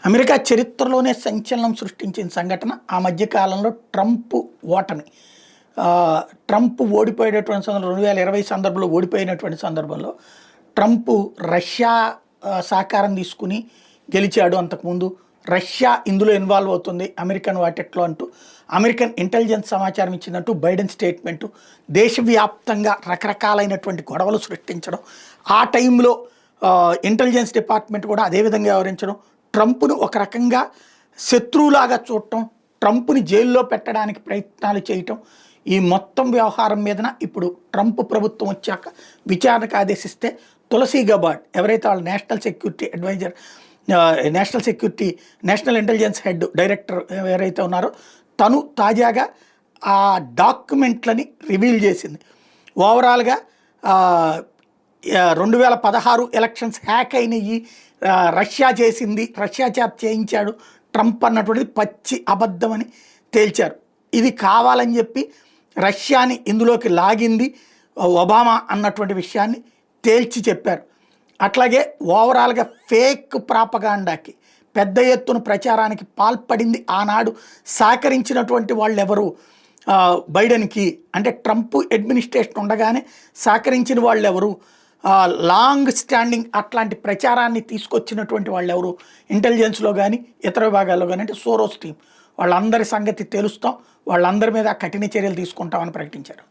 America చరిత్రలోనే సంచలనం సృష్టించిన సంఘటన ఆ మధ్య కాలంలో ట్రంప్ ఓటమి. ట్రంప్ ఓడిపోయేటటువంటి సందర్భంలో 2020 సందర్భంలో ఓడిపోయినటువంటి సందర్భంలో ట్రంప్ రష్యా సహకారం తీసుకుని గెలిచాడు. అంతకుముందు రష్యా ఇందులో ఇన్వాల్వ్ అవుతుంది అమెరికన్ వాటిట్లో అంటూ అమెరికన్ ఇంటెలిజెన్స్ సమాచారం ఇచ్చిందంటూ బైడెన్ స్టేట్మెంటు. దేశవ్యాప్తంగా రకరకాలైనటువంటి గొడవలు సృష్టించడం, ఆ టైంలో ఇంటెలిజెన్స్ డిపార్ట్మెంట్ కూడా అదేవిధంగా వ్యవహరించడం, ట్రంప్ను ఒక రకంగా శత్రువులాగా చూడటం, ట్రంప్ని జైల్లో పెట్టడానికి ప్రయత్నాలు చేయటం, ఈ మొత్తం వ్యవహారం మీదన ఇప్పుడు ట్రంప్ ప్రభుత్వం వచ్చాక విచారణకు ఆదేశిస్తే తులసి గబార్డ్ ఎవరైతే వాళ్ళ national security adviser, national intelligence head director ఎవరైతే ఉన్నారో తను తాజాగా ఆ డాక్యుమెంట్లని రివీల్ చేసింది. ఓవరాల్గా 2016 ఎలక్షన్స్ హ్యాక్ అయినవి రష్యా చేసింది, రష్యా చేత చేయించాడు ట్రంప్ అన్నటువంటిది పచ్చి అబద్ధమని తేల్చారు. ఇది కావాలని చెప్పి రష్యాని ఇందులోకి లాగింది ఒబామా అన్నటువంటి విషయాన్ని తేల్చి చెప్పారు. అట్లాగే ఓవరాల్గా ఫేక్ ప్రాపగాండాకి పెద్ద ఎత్తున ప్రచారానికి పాల్పడింది ఆనాడు సహకరించినటువంటి వాళ్ళు ఎవరు బైడెన్కి అంటే ట్రంప్ అడ్మినిస్ట్రేషన్ ఉండగానే సహకరించిన వాళ్ళు ఎవరు, లాంగ్ స్టాండింగ్ అట్లాంటి ప్రచారాన్ని తీసుకొచ్చినటువంటి వాళ్ళు ఎవరు ఇంటెలిజెన్స్లో కానీ ఇతర విభాగాల్లో కానీ అంటే సోరోస్ టీం, వాళ్ళందరి సంగతి తెలుస్తాం, వాళ్ళందరి మీద కఠిన చర్యలు తీసుకుంటామని ప్రకటించారు.